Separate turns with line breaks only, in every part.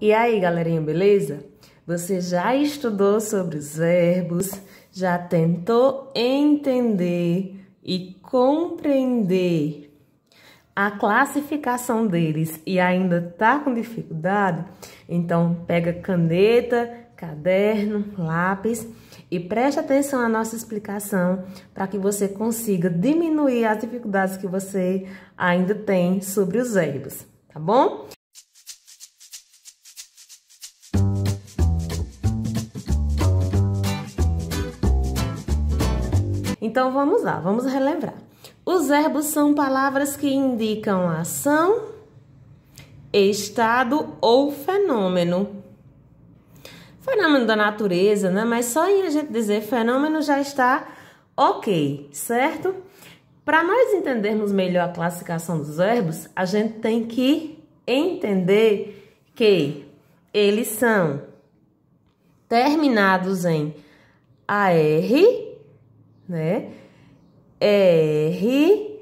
E aí, galerinha, beleza? Você já estudou sobre os verbos, já tentou entender e compreender a classificação deles e ainda tá com dificuldade? Então, pega caneta, caderno, lápis e preste atenção à nossa explicação para que você consiga diminuir as dificuldades que você ainda tem sobre os verbos, tá bom? Então, vamos lá, vamos relembrar. Os verbos são palavras que indicam ação, estado ou fenômeno. Fenômeno da natureza, né? Mas só em a gente dizer fenômeno já está ok, certo? Para nós entendermos melhor a classificação dos verbos, a gente tem que entender que eles são terminados em AR, né? R,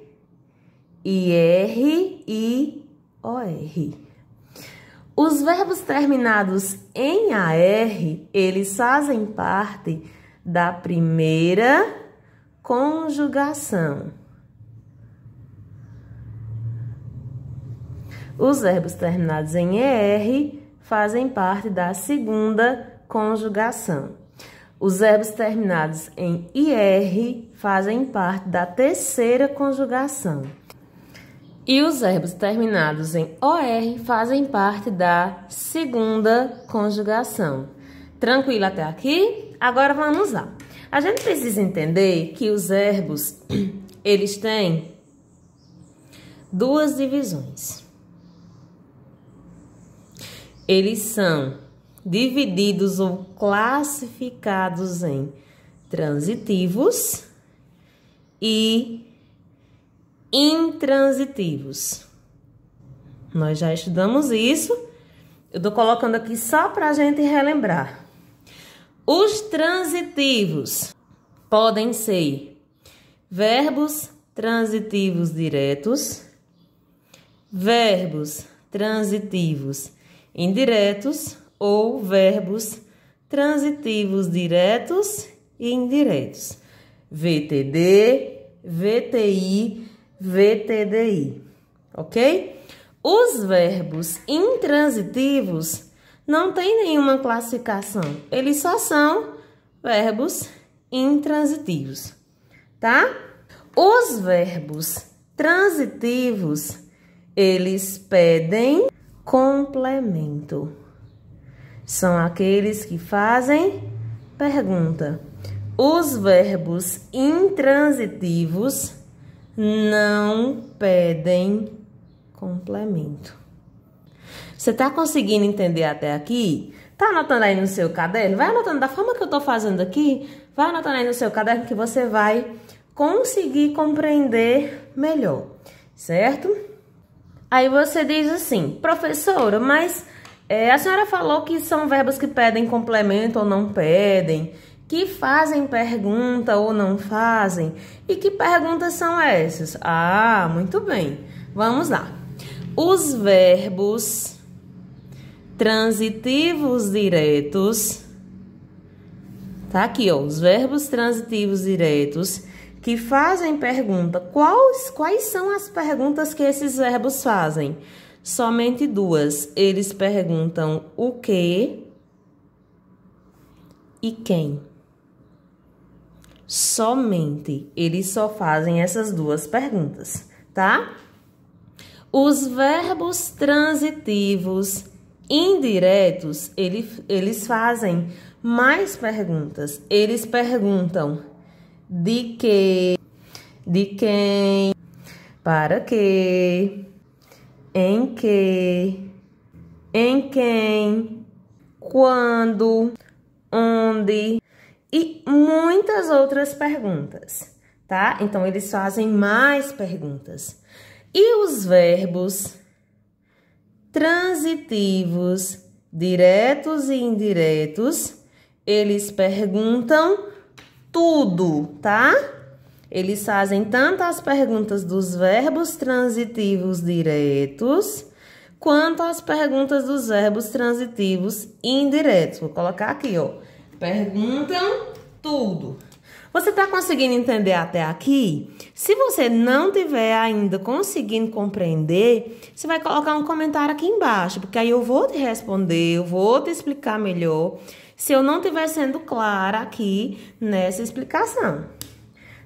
IR e OR. Os verbos terminados em AR, eles fazem parte da primeira conjugação. Os verbos terminados em ER fazem parte da segunda conjugação. Os verbos terminados em IR fazem parte da terceira conjugação. E os verbos terminados em OR fazem parte da segunda conjugação. Tranquilo até aqui? Agora vamos lá. A gente precisa entender que os verbos, eles têm duas divisões. Eles são divididos ou classificados em transitivos e intransitivos. Nós já estudamos isso. Eu tô colocando aqui só para a gente relembrar. Os transitivos podem ser verbos transitivos diretos, verbos transitivos indiretos ou verbos transitivos diretos e indiretos. VTD, VTI, VTDI, ok? Os verbos intransitivos não têm nenhuma classificação, eles só são verbos intransitivos, tá? Os verbos transitivos, eles pedem complemento. São aqueles que fazem pergunta. Os verbos intransitivos não pedem complemento. Você tá conseguindo entender até aqui? Tá anotando aí no seu caderno? Vai anotando da forma que eu tô fazendo aqui. Vai anotando aí no seu caderno que você vai conseguir compreender melhor, certo? Aí você diz assim, professora, mas a senhora falou que são verbos que pedem complemento ou não pedem, que fazem pergunta ou não fazem. E que perguntas são essas? Ah, muito bem. Vamos lá. Os verbos transitivos diretos, tá aqui, ó, os verbos transitivos diretos que fazem pergunta. Quais são as perguntas que esses verbos fazem? Somente duas. Eles perguntam o que e quem. Somente. Eles só fazem essas duas perguntas, tá? Os verbos transitivos indiretos, eles fazem mais perguntas. Eles perguntam de que, de quem, para quê, em quem, quando, onde e muitas outras perguntas, tá? Então, eles fazem mais perguntas. E os verbos transitivos, diretos e indiretos, eles perguntam tudo, tá? Eles fazem tanto as perguntas dos verbos transitivos diretos quanto às perguntas dos verbos transitivos indiretos. Vou colocar aqui, ó. Perguntam tudo. Você está conseguindo entender até aqui? Se você não tiver ainda conseguindo compreender, você vai colocar um comentário aqui embaixo, porque aí eu vou te responder, eu vou te explicar melhor, se eu não estiver sendo clara aqui nessa explicação.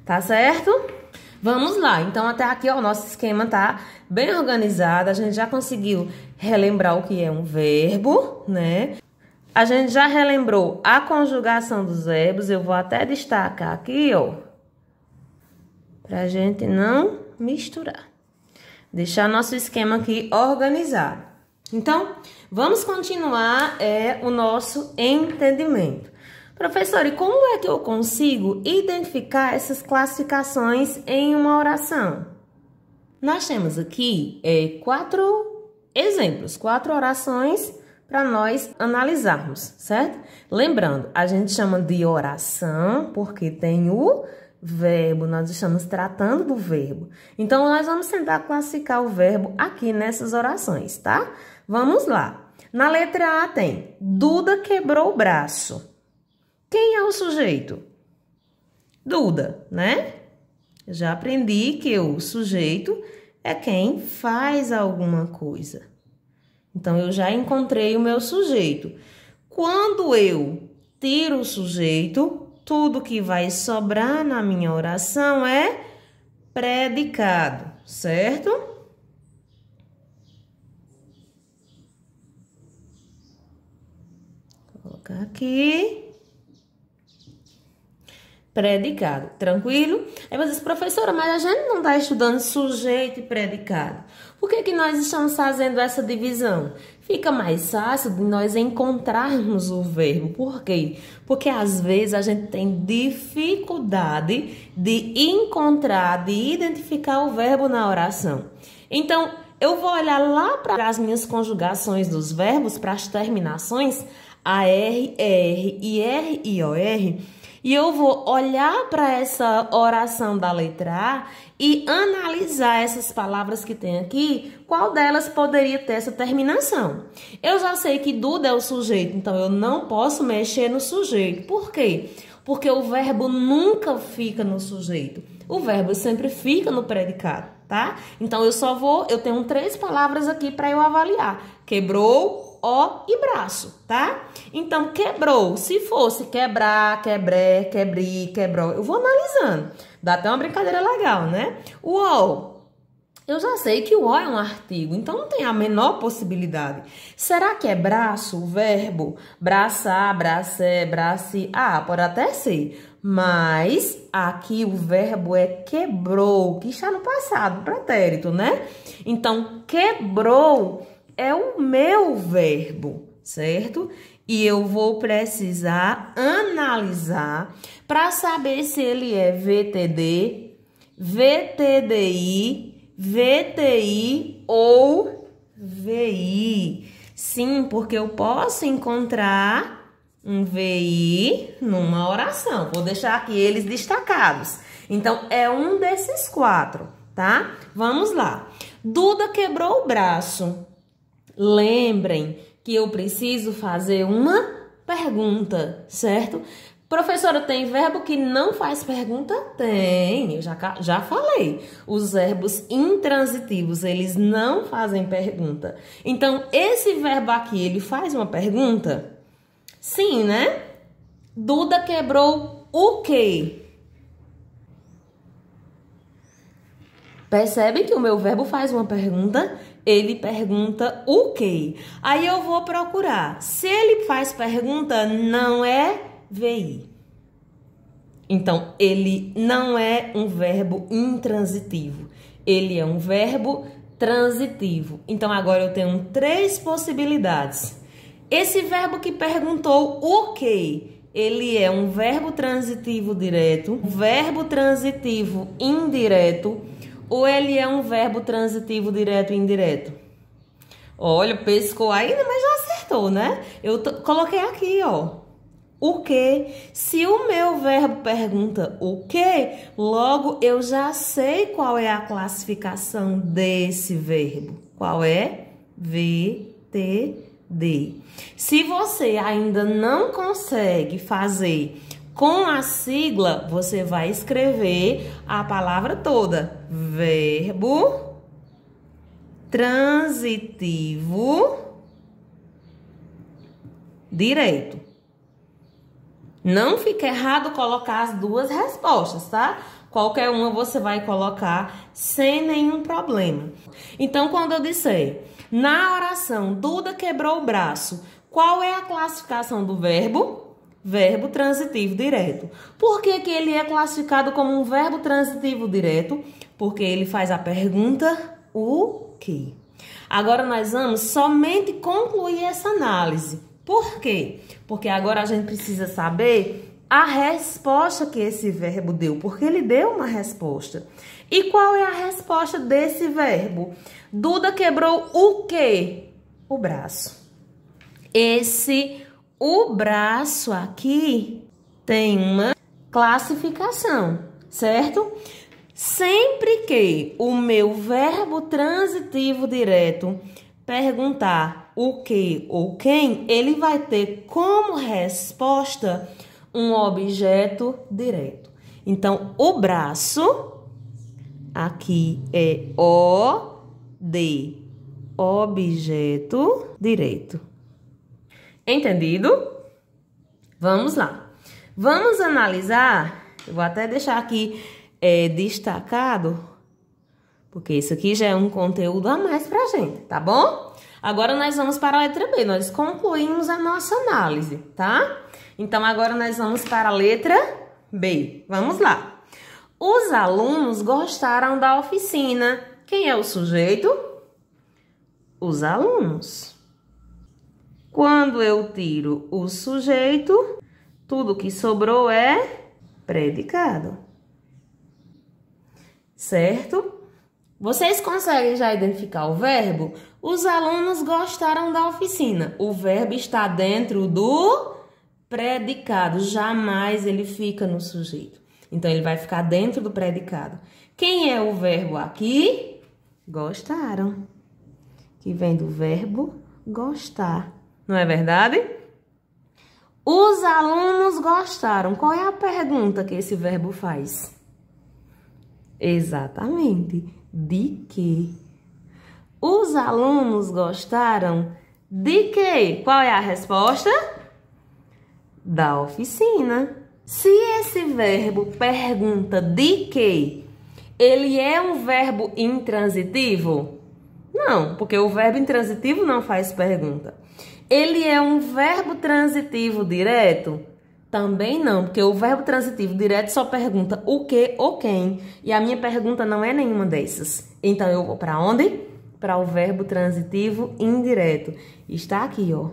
Tá certo? Vamos lá. Então, até aqui, ó, o nosso esquema tá bem organizado. A gente já conseguiu relembrar o que é um verbo, né? A gente já relembrou a conjugação dos verbos. Eu vou até destacar aqui, ó, pra gente não misturar. Deixar nosso esquema aqui organizado. Então, vamos continuar o nosso entendimento. Professor, e como é que eu consigo identificar essas classificações em uma oração? Nós temos aqui 4 exemplos, 4 orações para nós analisarmos, certo? Lembrando, a gente chama de oração porque tem o verbo, nós estamos tratando do verbo. Então, nós vamos tentar classificar o verbo aqui nessas orações, tá? Vamos lá. Na letra A tem, Duda quebrou o braço. Quem é o sujeito? Duda, né? Eu já aprendi que o sujeito é quem faz alguma coisa. Então, eu já encontrei o meu sujeito. Quando eu tiro o sujeito, tudo que vai sobrar na minha oração é predicado, certo? Vou colocar aqui. Predicado, tranquilo? Aí você diz, professora, mas a gente não está estudando sujeito e predicado. Por que que nós estamos fazendo essa divisão? Fica mais fácil de nós encontrarmos o verbo. Por quê? Porque às vezes a gente tem dificuldade de encontrar, de identificar o verbo na oração. Então, eu vou olhar lá para as minhas conjugações dos verbos, para as terminações, AR, ER, IR e OR, e eu vou olhar para essa oração da letra A e analisar essas palavras que tem aqui, qual delas poderia ter essa terminação. Eu já sei que Duda é o sujeito, então eu não posso mexer no sujeito. Por quê? Porque o verbo nunca fica no sujeito. O verbo sempre fica no predicado, tá? Então eu tenho 3 palavras aqui para eu avaliar. Quebrou, ó e braço, tá? Então, quebrou. Se fosse quebrar, quebré, quebri, quebrou, eu vou analisando. Dá até uma brincadeira legal, né? O ó, eu já sei que o ó é um artigo, então não tem a menor possibilidade. Será que é braço, o verbo? Braçar, bracé, brace. Ah, pode até ser. Mas aqui o verbo é quebrou, que está no passado, pretérito, né? Então, quebrou é o meu verbo, certo? E eu vou precisar analisar para saber se ele é VTD, VTDI, VTI ou VI. Sim, porque eu posso encontrar um VI numa oração. Vou deixar aqui eles destacados. Então, é um desses 4, tá? Vamos lá. Duda quebrou o braço. Lembrem que eu preciso fazer uma pergunta, certo? Professora, tem verbo que não faz pergunta? Tem, eu já falei. Os verbos intransitivos, eles não fazem pergunta. Então, esse verbo aqui, ele faz uma pergunta? Sim, né? Duda quebrou o quê? Percebe que o meu verbo faz uma pergunta? Ele pergunta o quê? Aí eu vou procurar. Se ele faz pergunta, não é VI. Então, ele não é um verbo intransitivo. Ele é um verbo transitivo. Então, agora eu tenho 3 possibilidades. Esse verbo que perguntou o quê? Ele é um verbo transitivo direto, um verbo transitivo indireto, ou ele é um verbo transitivo direto e indireto? Olha, pescou ainda, mas já acertou, né? Eu coloquei aqui, ó. O quê? Se o meu verbo pergunta o quê, logo eu já sei qual é a classificação desse verbo. Qual é? VTD. Se você ainda não consegue fazer com a sigla, você vai escrever a palavra toda. Verbo transitivo direto. Não fica errado colocar as duas respostas, tá? Qualquer uma você vai colocar sem nenhum problema. Então, quando eu disser, na oração, Duda quebrou o braço, qual é a classificação do verbo? Verbo transitivo direto. Por que que ele é classificado como um verbo transitivo direto? Porque ele faz a pergunta, o quê? Agora, nós vamos somente concluir essa análise. Por quê? Porque agora a gente precisa saber a resposta que esse verbo deu, porque ele deu uma resposta. E qual é a resposta desse verbo? Duda quebrou o quê? O braço. O braço aqui tem uma classificação, certo? Sempre que o meu verbo transitivo direto perguntar o que ou quem, ele vai ter como resposta um objeto direto. Então, o braço, aqui é de objeto direto. Entendido? Vamos lá. Vamos analisar, eu vou até deixar aqui destacado, porque isso aqui já é um conteúdo a mais pra gente, tá bom? Agora nós vamos para a letra B, nós concluímos a nossa análise, tá? Então, agora nós vamos para a letra B. Vamos lá. Os alunos gostaram da oficina. Quem é o sujeito? Os alunos. Quando eu tiro o sujeito, tudo que sobrou é predicado. Certo? Vocês conseguem já identificar o verbo? Os alunos gostaram da oficina. O verbo está dentro do predicado. Jamais ele fica no sujeito. Então, ele vai ficar dentro do predicado. Quem é o verbo aqui? Gostaram. Que vem do verbo gostar. Não é verdade? Os alunos gostaram. Qual é a pergunta que esse verbo faz? Exatamente. De quê? Os alunos gostaram de quê? Qual é a resposta? Da oficina. Se esse verbo pergunta de quê, ele é um verbo intransitivo? Não, porque o verbo intransitivo não faz pergunta. Ele é um verbo transitivo direto? Também não, porque o verbo transitivo direto só pergunta o que ou quem. E a minha pergunta não é nenhuma dessas. Então, eu vou para onde? Para o verbo transitivo indireto. Está aqui, ó.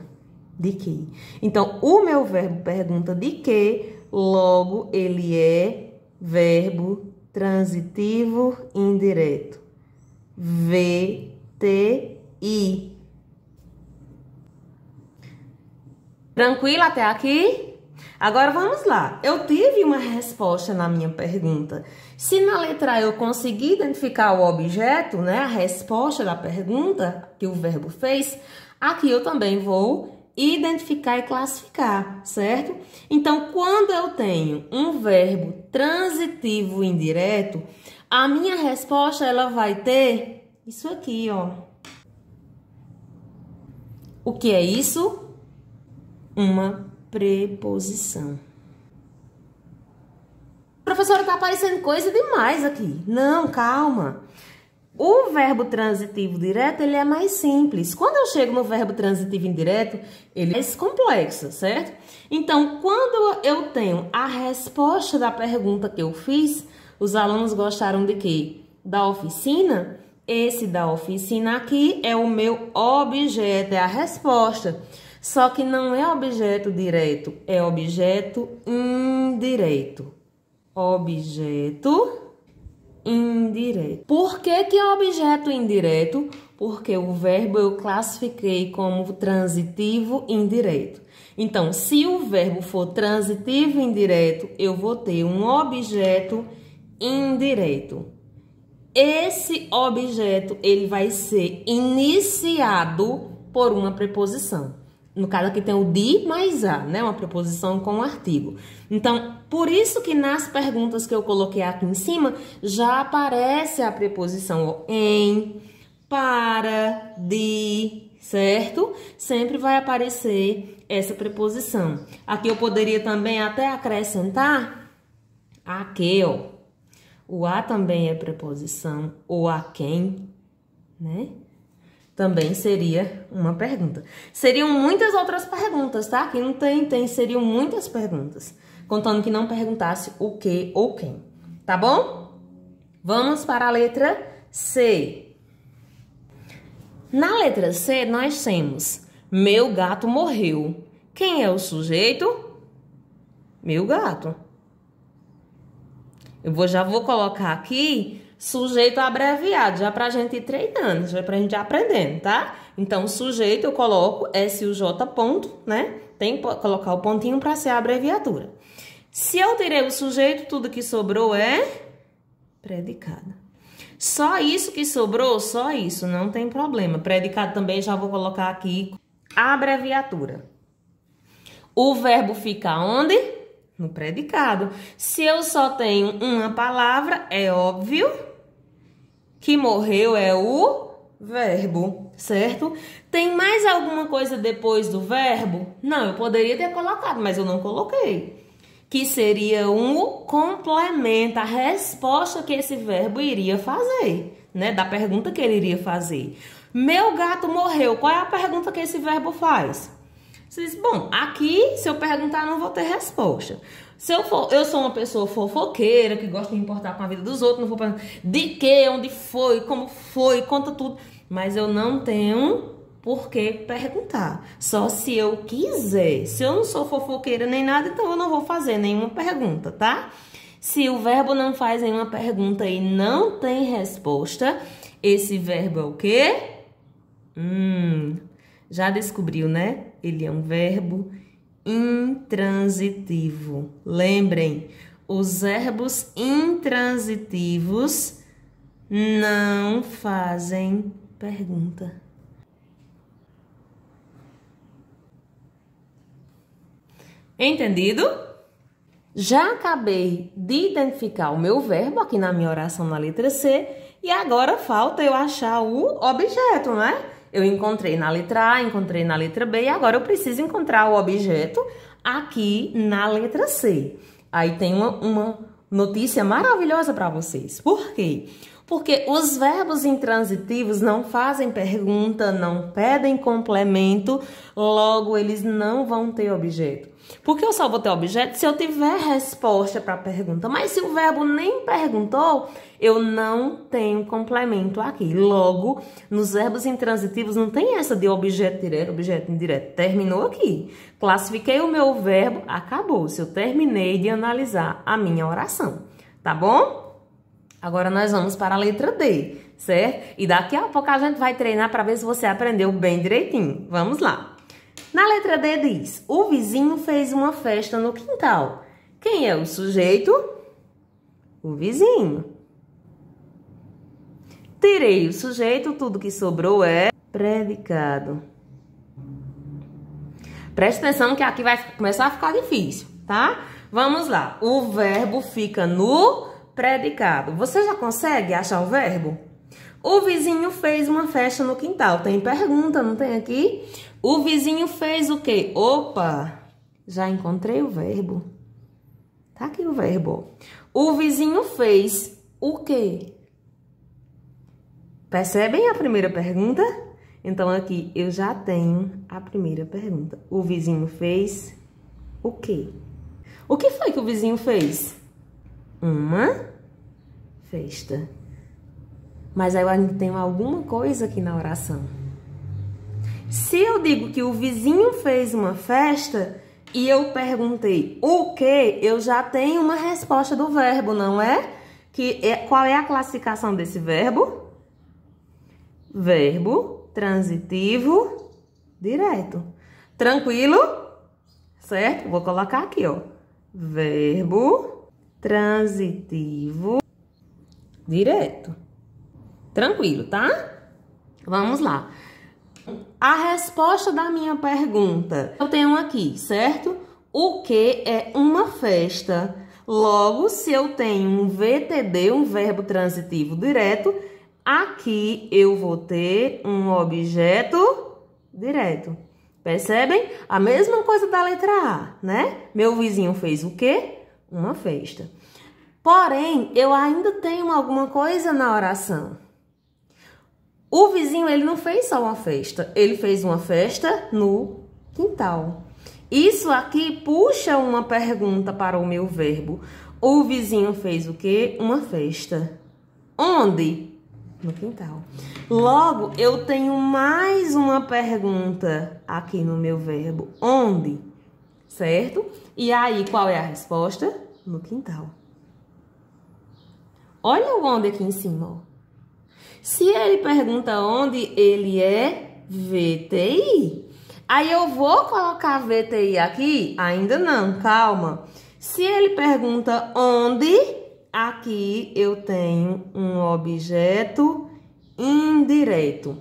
De que? Então, o meu verbo pergunta de que, logo, ele é verbo transitivo indireto. VTI. Tranquilo até aqui? Agora vamos lá. Eu tive uma resposta na minha pergunta. Se na letra A eu conseguir identificar o objeto, né, a resposta da pergunta que o verbo fez, aqui eu também vou identificar e classificar, certo? Então, quando eu tenho um verbo transitivo indireto, a minha resposta ela vai ter isso aqui, ó. O que é isso? Uma preposição. Professora, tá aparecendo coisa demais aqui. Não, calma. O verbo transitivo direto, ele é mais simples. Quando eu chego no verbo transitivo indireto, ele é mais complexo, certo? Então, quando eu tenho a resposta da pergunta que eu fiz, os alunos gostaram de quê? Da oficina? Esse da oficina aqui é o meu objeto, é a resposta. Só que não é objeto direto, é objeto indireto. Objeto indireto. Por que que é objeto indireto? Porque o verbo eu classifiquei como transitivo indireto. Então, se o verbo for transitivo indireto, eu vou ter um objeto indireto. esse objeto ele vai ser iniciado por uma preposição. No caso aqui tem o de mais a, né? Uma preposição com um artigo. Então, por isso que nas perguntas que eu coloquei aqui em cima, já aparece a preposição em, para, de, certo? Sempre vai aparecer essa preposição. Aqui eu poderia também até acrescentar a que, ó. O a também é preposição, ou a quem, né? Também seria uma pergunta. Seriam muitas outras perguntas, tá? Aqui não tem, seriam muitas perguntas. Contando que não perguntasse o que ou quem. Tá bom? Vamos para a letra C. Na letra C, nós temos meu gato morreu. Quem é o sujeito? Meu gato. Já vou colocar aqui sujeito abreviado, já pra gente ir treinando, já pra gente ir aprendendo, tá? Então, sujeito eu coloco SUJ ponto, né? Tem que colocar o pontinho pra ser a abreviatura. Se eu tirei o sujeito, tudo que sobrou é predicado. Só isso que sobrou, só isso, não tem problema. Predicado também já vou colocar aqui a abreviatura. O verbo fica onde? No predicado. Se eu só tenho uma palavra, é óbvio que morreu é o verbo, certo? Tem mais alguma coisa depois do verbo? Não, eu poderia ter colocado, mas eu não coloquei. Que seria um complemento, a resposta que esse verbo iria fazer, né? Da pergunta que ele iria fazer. Meu gato morreu. Qual é a pergunta que esse verbo faz? Você diz, bom, aqui, se eu perguntar, não vou ter resposta. Se eu sou uma pessoa fofoqueira, que gosta de importar com a vida dos outros, não vou perguntar de que, onde foi, como foi, conta tudo. Mas eu não tenho por que perguntar. Só se eu quiser. Se eu não sou fofoqueira nem nada, então eu não vou fazer nenhuma pergunta, tá? Se o verbo não faz nenhuma pergunta e não tem resposta, esse verbo é o quê? Já descobriu, né? Ele é um verbo intransitivo. Lembrem, os verbos intransitivos não fazem pergunta. Entendido? Já acabei de identificar o meu verbo aqui na minha oração na letra C e agora falta eu achar o objeto, né? Eu encontrei na letra A, encontrei na letra B e agora eu preciso encontrar o objeto aqui na letra C. Aí tem uma notícia maravilhosa para vocês. Por quê? Porque os verbos intransitivos não fazem pergunta, não pedem complemento, logo eles não vão ter objeto. Porque eu só vou ter objeto se eu tiver resposta para a pergunta. Mas se o verbo nem perguntou, eu não tenho complemento aqui. Logo, nos verbos intransitivos não tem essa de objeto direto, objeto indireto. Terminou aqui. Classifiquei o meu verbo, acabou-se. Eu terminei de analisar a minha oração. Tá bom? Agora nós vamos para a letra D, certo? E daqui a pouco a gente vai treinar para ver se você aprendeu bem direitinho. Vamos lá. Na letra D diz, o vizinho fez uma festa no quintal. Quem é o sujeito? O vizinho. Tirei o sujeito, tudo que sobrou é predicado. Preste atenção que aqui vai começar a ficar difícil, tá? Vamos lá. O verbo fica no predicado. Você já consegue achar o verbo? O vizinho fez uma festa no quintal. Tem pergunta, não tem aqui? O vizinho fez o quê? Opa! Já encontrei o verbo. Tá aqui o verbo. O vizinho fez o quê? Percebem a primeira pergunta? Então, aqui eu já tenho a primeira pergunta. O vizinho fez o quê? O que foi que o vizinho fez? Uma festa. Mas aí eu ainda tenho alguma coisa aqui na oração. Se eu digo que o vizinho fez uma festa e eu perguntei o quê, eu já tenho uma resposta do verbo, não é? Qual é a classificação desse verbo? Verbo transitivo direto. Tranquilo? Certo? Vou colocar aqui, ó. Verbo transitivo direto. Tranquilo, tá? Vamos lá. A resposta da minha pergunta eu tenho aqui, certo? O que é uma festa? Logo, se eu tenho um VTD, um verbo transitivo direto, aqui eu vou ter um objeto direto. Percebem? A mesma coisa da letra A, né? Meu vizinho fez o quê? Uma festa. Porém, eu ainda tenho alguma coisa na oração. O vizinho, ele não fez só uma festa, ele fez uma festa no quintal. Isso aqui puxa uma pergunta para o meu verbo. O vizinho fez o quê? Uma festa. Onde? No quintal. Logo, eu tenho mais uma pergunta aqui no meu verbo. Onde? Certo? E aí, qual é a resposta? No quintal. Olha o onde aqui em cima, ó. Se ele pergunta onde, ele é VTI. Aí eu vou colocar VTI aqui? Ainda não, calma. Se ele pergunta onde, aqui eu tenho um objeto indireto.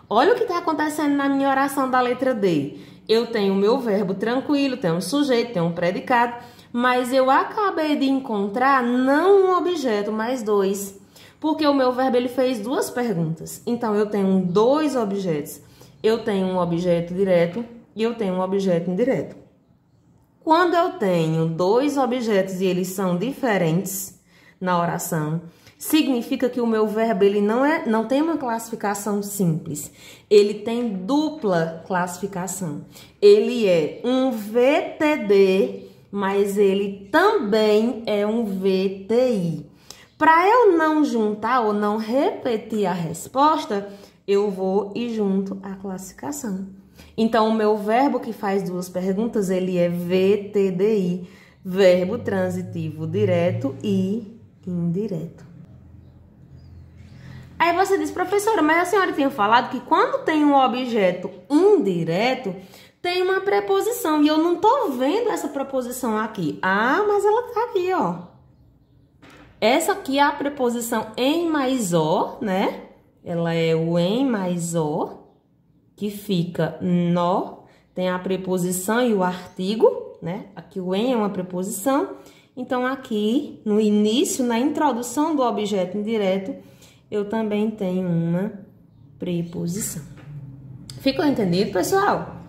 Olha o que está acontecendo na minha oração da letra D. Eu tenho o meu verbo tranquilo, tenho um sujeito, tenho um predicado, mas eu acabei de encontrar não um objeto, mas dois. Porque o meu verbo ele fez duas perguntas. Então, eu tenho dois objetos. Eu tenho um objeto direto e eu tenho um objeto indireto. Quando eu tenho dois objetos e eles são diferentes na oração, significa que o meu verbo ele não tem uma classificação simples. Ele tem dupla classificação. Ele é um VTD, mas ele também é um VTI. Para eu não juntar ou não repetir a resposta, eu vou e junto a classificação. Então, o meu verbo que faz duas perguntas, ele é VTDI, verbo transitivo direto e indireto. Aí você diz, professora, mas a senhora tinha falado que quando tem um objeto indireto, tem uma preposição, e eu não tô vendo essa preposição aqui. Ah, mas ela tá aqui, ó. Essa aqui é a preposição em mais o, né? Ela é o em mais o, que fica no, tem a preposição e o artigo, né? Aqui o em é uma preposição. Então, aqui, no início, na introdução do objeto indireto, eu também tenho uma preposição. Ficou entendido, pessoal?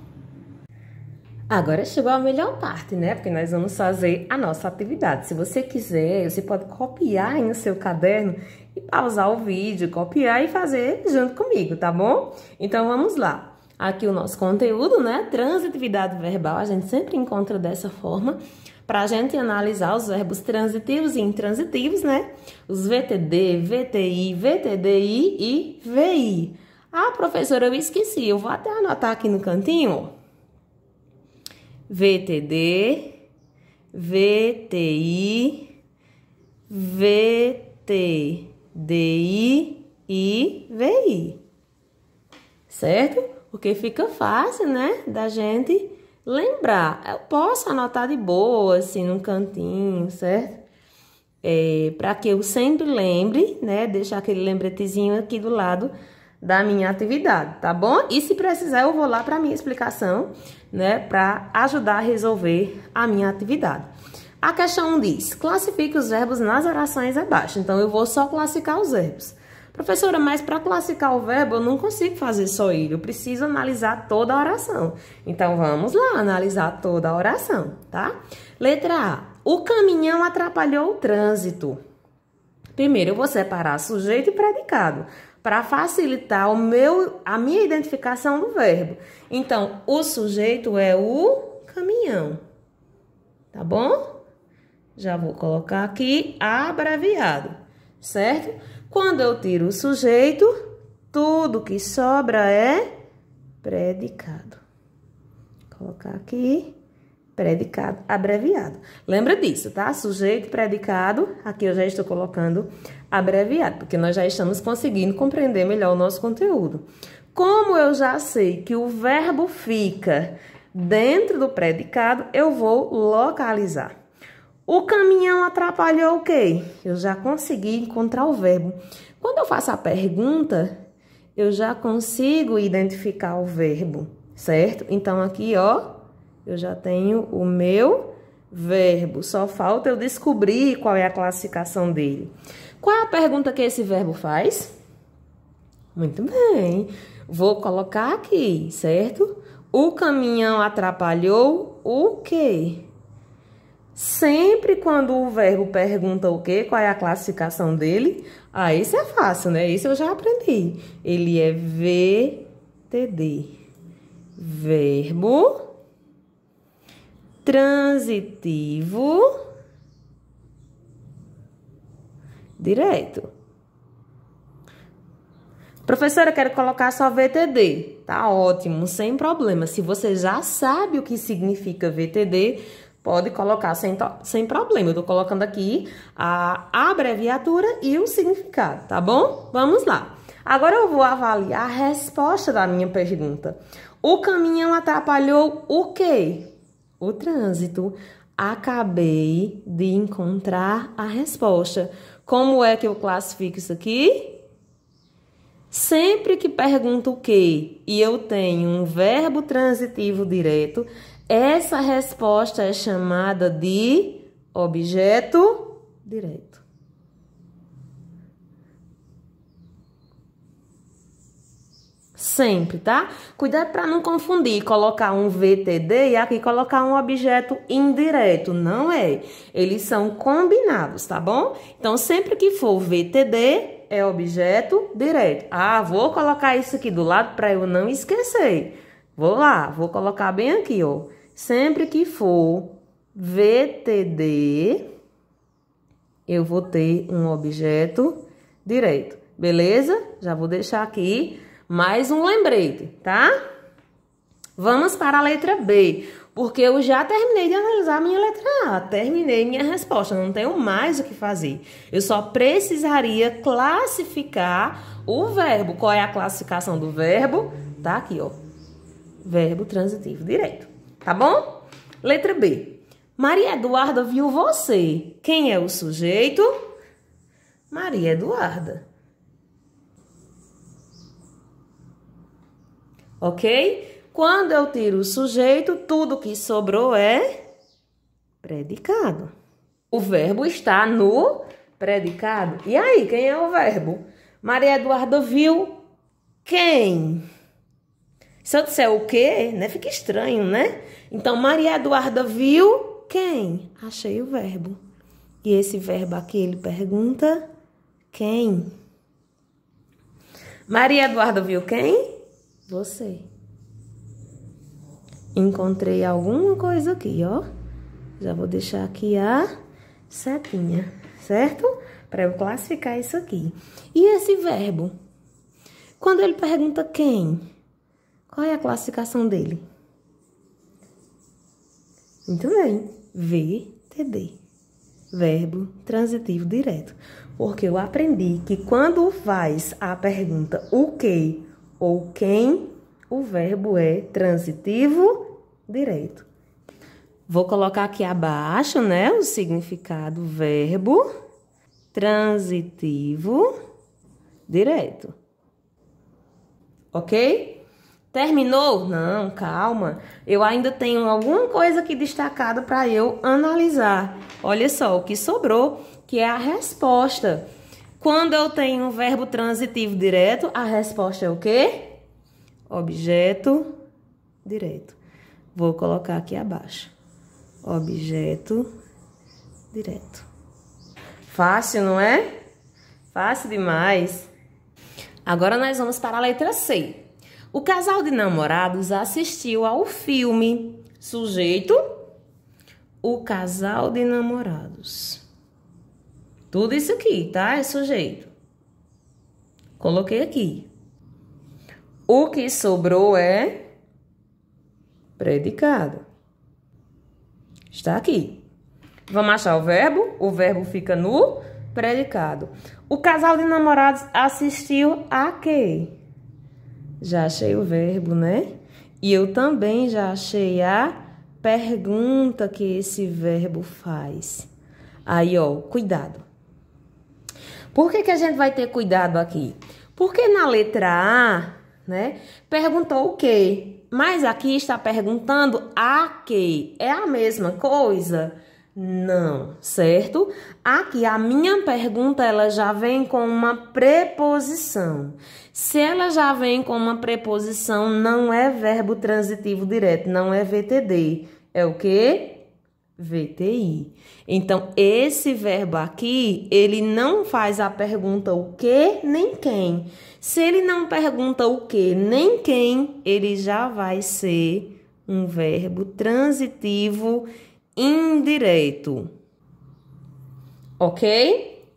Agora chegou a melhor parte, né? Porque nós vamos fazer a nossa atividade. Se você quiser, você pode copiar aí no seu caderno e pausar o vídeo, copiar e fazer junto comigo, tá bom? Então, vamos lá. Aqui o nosso conteúdo, né? Transitividade verbal, a gente sempre encontra dessa forma, para a gente analisar os verbos transitivos e intransitivos, né? Os VTD, VTI, VTDI e VI. Ah, professora, eu esqueci. Eu vou até anotar aqui no cantinho, ó. VTD, VTI, VTDI e VI. Certo? Porque fica fácil, né, da gente lembrar. Eu posso anotar de boa, assim, num cantinho, certo? Para que eu sempre lembre, né, deixar aquele lembretezinho aqui do lado da minha atividade, tá bom? E se precisar, eu vou lá para a minha explicação, né, para ajudar a resolver a minha atividade. A questão 1 diz, classifique os verbos nas orações abaixo. Então, eu vou só classificar os verbos. Professora, mas para classificar o verbo, eu não consigo fazer só ele, eu preciso analisar toda a oração. Então, vamos lá analisar toda a oração, tá? Letra A, o caminhão atrapalhou o trânsito. Primeiro, eu vou separar sujeito e predicado, para facilitar a minha identificação do verbo. Então, o sujeito é o caminhão, tá bom? Já vou colocar aqui abreviado, certo? Quando eu tiro o sujeito, tudo que sobra é predicado. Vou colocar aqui, predicado abreviado. Lembra disso, tá? Sujeito, predicado, aqui eu já estou colocando abreviado, porque nós já estamos conseguindo compreender melhor o nosso conteúdo. Como eu já sei que o verbo fica dentro do predicado, eu vou localizar. O caminhão atrapalhou o quê? Eu já consegui encontrar o verbo. Quando eu faço a pergunta, eu já consigo identificar o verbo, certo? Então, aqui, ó, eu já tenho o meu verbo. Só falta eu descobrir qual é a classificação dele. Qual é a pergunta que esse verbo faz? Muito bem. Vou colocar aqui, certo? O caminhão atrapalhou o quê? Sempre quando o verbo pergunta o quê, qual é a classificação dele? Ah, esse é fácil, né? Esse eu já aprendi. Ele é VTD. Verbo transitivo direto. Professora, eu quero colocar só VTD. Tá ótimo, sem problema. Se você já sabe o que significa VTD, pode colocar sem problema. Eu tô colocando aqui a abreviatura e o significado, tá bom? Vamos lá. Agora eu vou avaliar a resposta da minha pergunta. O caminhão atrapalhou o quê? O trânsito. Acabei de encontrar a resposta. Como é que eu classifico isso aqui? Sempre que pergunto o quê e eu tenho um verbo transitivo direto, essa resposta é chamada de objeto direto. Sempre, tá? Cuidado para não confundir, colocar um VTD e aqui colocar um objeto indireto. Não é. Eles são combinados, tá bom? Então, sempre que for VTD, é objeto direto. Ah, vou colocar isso aqui do lado para eu não esquecer. Vou lá, vou colocar bem aqui, ó. Sempre que for VTD, eu vou ter um objeto direto. Beleza? Já vou deixar aqui mais um lembrete, tá? Vamos para a letra B, porque eu já terminei de analisar a minha letra A, terminei minha resposta, não tenho mais o que fazer. Eu só precisaria classificar o verbo. Qual é a classificação do verbo? Tá aqui, ó. Verbo transitivo direto, tá bom? Letra B. Maria Eduarda viu você. Quem é o sujeito? Maria Eduarda. Ok? Quando eu tiro o sujeito, tudo que sobrou é predicado. O verbo está no predicado. E aí, quem é o verbo? Maria Eduarda viu quem? Se eu disser o quê, né? Fica estranho, né? Então, Maria Eduarda viu quem? Achei o verbo. E esse verbo aqui, ele pergunta quem? Maria Eduarda viu quem? Você. Encontrei alguma coisa aqui, ó. Já vou deixar aqui a setinha, certo? Para eu classificar isso aqui. E esse verbo? Quando ele pergunta quem? Qual é a classificação dele? Muito bem. VTD. Verbo transitivo direto. Porque eu aprendi que quando faz a pergunta o que ou quem, o verbo é transitivo direto. Vou colocar aqui abaixo, né, o significado verbo transitivo direto. Ok? Terminou? Não, calma. Eu ainda tenho alguma coisa aqui destacada para eu analisar. Olha só, o que sobrou, que é a resposta. Quando eu tenho um verbo transitivo direto, a resposta é o quê? Objeto direto. Vou colocar aqui abaixo. Objeto direto. Fácil, não é? Fácil demais. Agora nós vamos para a letra C. O casal de namorados assistiu ao filme. Sujeito, o casal de namorados. Tudo isso aqui, tá? É sujeito. Coloquei aqui. O que sobrou é predicado. Está aqui. Vamos achar o verbo? O verbo fica no predicado. O casal de namorados assistiu a quê? Já achei o verbo, né? E eu também já achei a pergunta que esse verbo faz. Aí, ó, cuidado. Por que a gente vai ter cuidado aqui? Porque na letra A, né, perguntou o quê? Mas aqui está perguntando a quê? É a mesma coisa? Não, certo? Aqui a minha pergunta, ela já vem com uma preposição. Se ela já vem com uma preposição, não é verbo transitivo direto, não é VTD. É o quê? VTI. Então, esse verbo aqui, ele não faz a pergunta o que nem quem. Se ele não pergunta o que nem quem, ele já vai ser um verbo transitivo indireto. Ok?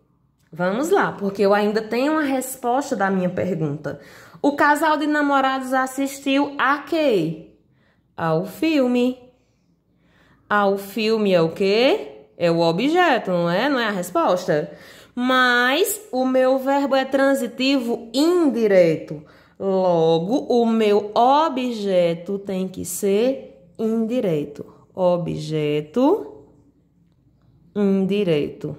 Vamos lá, porque eu ainda tenho uma resposta da minha pergunta. O casal de namorados assistiu a quê? Ao filme. Ao filme é o quê? É o objeto, não é? Não é a resposta? Mas o meu verbo é transitivo indireto. Logo, o meu objeto tem que ser indireto. Objeto indireto.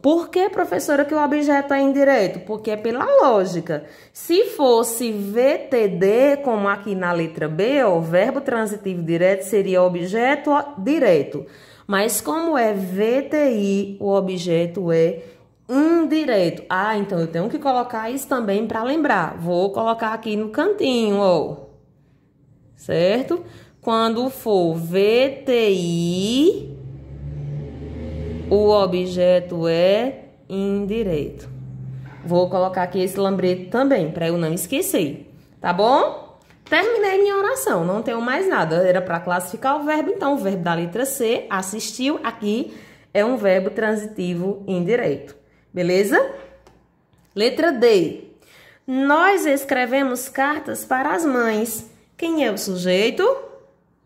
Por que, professora, que o objeto é indireto? Porque é pela lógica. Se fosse VTD, como aqui na letra B, o verbo transitivo direto seria objeto direto. Mas como é VTI, o objeto é indireto. Ah, então eu tenho que colocar isso também para lembrar. Vou colocar aqui no cantinho, ó. Certo? Quando for VTI, o objeto é indireto. Vou colocar aqui esse lembrete também, para eu não esquecer. Tá bom? Terminei minha oração, não tenho mais nada. Era para classificar o verbo, então o verbo da letra C, assistiu, aqui é um verbo transitivo indireto. Beleza? Letra D. Nós escrevemos cartas para as mães. Quem é o sujeito?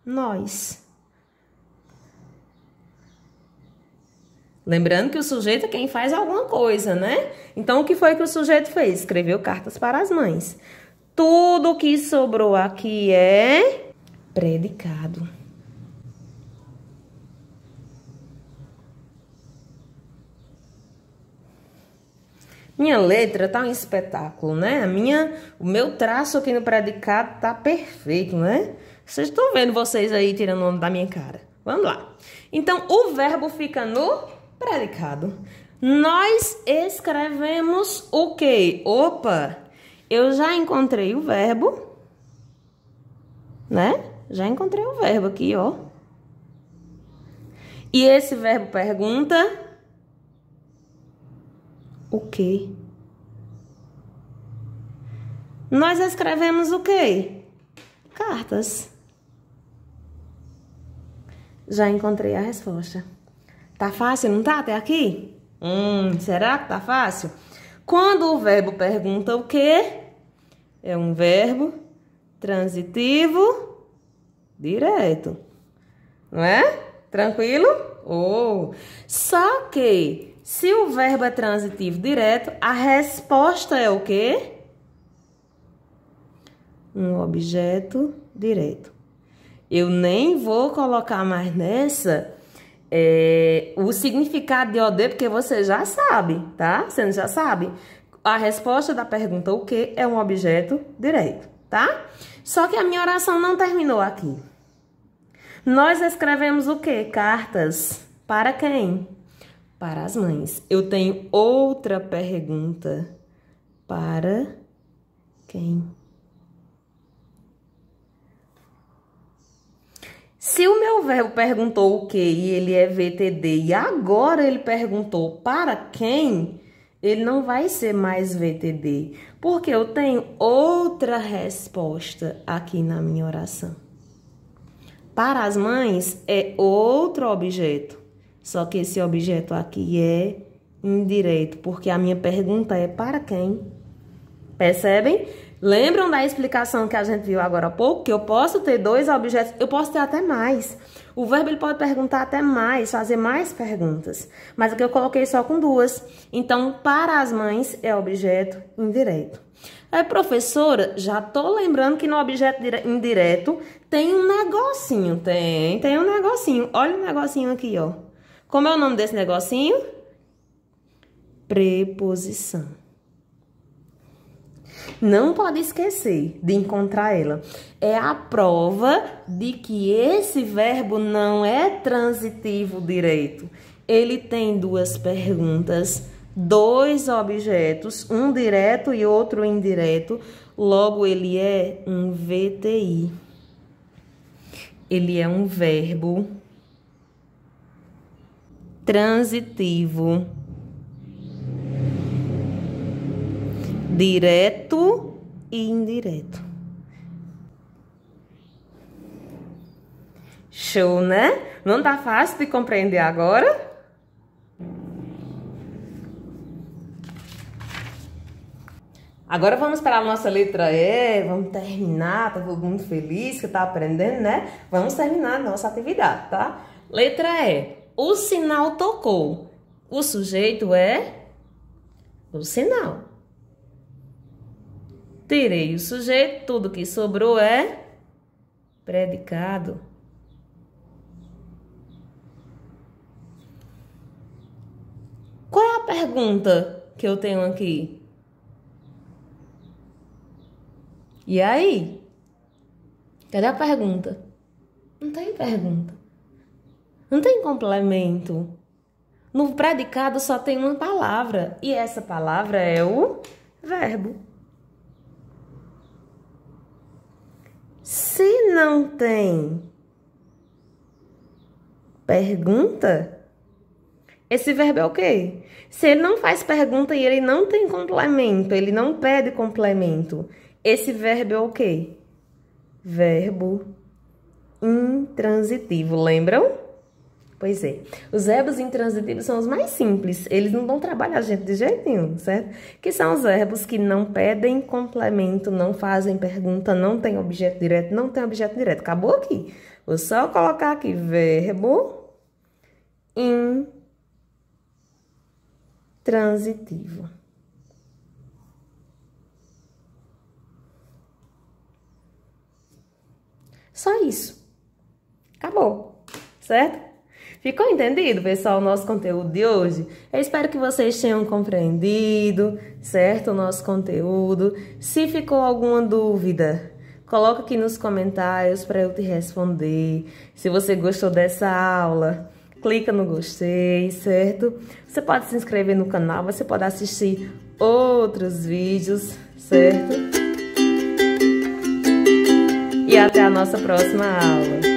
Nós. Lembrando que o sujeito é quem faz alguma coisa, né? Então, o que foi que o sujeito fez? Escreveu cartas para as mães. Tudo que sobrou aqui é predicado. Minha letra tá um espetáculo, né? O meu traço aqui no predicado tá perfeito, né? Vocês estão vendo vocês aí tirando onda da minha cara. Vamos lá. Então, o verbo fica no predicado. Nós escrevemos o quê? Opa! Eu já encontrei o verbo, né? Já encontrei o verbo aqui, ó. E esse verbo pergunta o quê? Nós escrevemos o quê? Cartas. Já encontrei a resposta. Tá fácil, não tá até aqui? Será que tá fácil? Quando o verbo pergunta o quê? É um verbo transitivo direto. Não é? Tranquilo? Só que, se o verbo é transitivo direto, a resposta é o quê? Um objeto direto. Eu nem vou colocar mais nessa o significado de OD, porque você já sabe, tá? Você já sabe. A resposta da pergunta o que é um objeto direto, tá? Só que a minha oração não terminou aqui. Nós escrevemos o quê? Cartas. Para quem? Para as mães. Eu tenho outra pergunta. Para quem? Se o meu verbo perguntou o que e ele é VTD e agora ele perguntou para quem, ele não vai ser mais VTD, porque eu tenho outra resposta aqui na minha oração. Para as mães é outro objeto, só que esse objeto aqui é indireto, porque a minha pergunta é para quem? Percebem? Lembram da explicação que a gente viu agora há pouco? Que eu posso ter dois objetos, eu posso ter até mais. O verbo ele pode perguntar até mais, fazer mais perguntas. Mas aqui eu coloquei só com duas. Então, para as mães é objeto indireto. Professora, já tô lembrando que no objeto indireto tem um negocinho. Tem um negocinho. Olha o negocinho aqui, ó. Como é o nome desse negocinho? preposição. Não pode esquecer de encontrar ela. É a prova de que esse verbo não é transitivo direto. Ele tem duas perguntas, dois objetos, um direto e outro indireto. Logo, ele é um VTI. Ele é um verbo transitivo direto e indireto. Show, né? Não tá fácil de compreender agora? Agora vamos para a nossa letra E, vamos terminar, tá todo mundo feliz que tá aprendendo, né? Vamos terminar a nossa atividade, tá? Letra E, o sinal tocou. O sujeito é o sinal. Tirei o sujeito, tudo que sobrou é predicado. Qual é a pergunta que eu tenho aqui? E aí? Cadê a pergunta? Não tem pergunta. Não tem complemento. No predicado só tem uma palavra. E essa palavra é o verbo. Se não tem pergunta, esse verbo é o quê? Se ele não faz pergunta e ele não tem complemento, ele não pede complemento, esse verbo é o quê? Verbo intransitivo, lembram? Pois é, os verbos intransitivos são os mais simples, eles não vão trabalhar a gente de jeito nenhum, certo? Que são os verbos que não pedem complemento, não fazem pergunta, não tem objeto direto, não tem objeto direto. Acabou aqui. Vou só colocar aqui verbo intransitivo. Só isso. Acabou, certo? Ficou entendido, pessoal, o nosso conteúdo de hoje? Eu espero que vocês tenham compreendido, certo? O nosso conteúdo. Se ficou alguma dúvida, coloca aqui nos comentários para eu te responder. Se você gostou dessa aula, clica no gostei, certo? Você pode se inscrever no canal, você pode assistir outros vídeos, certo? E até a nossa próxima aula.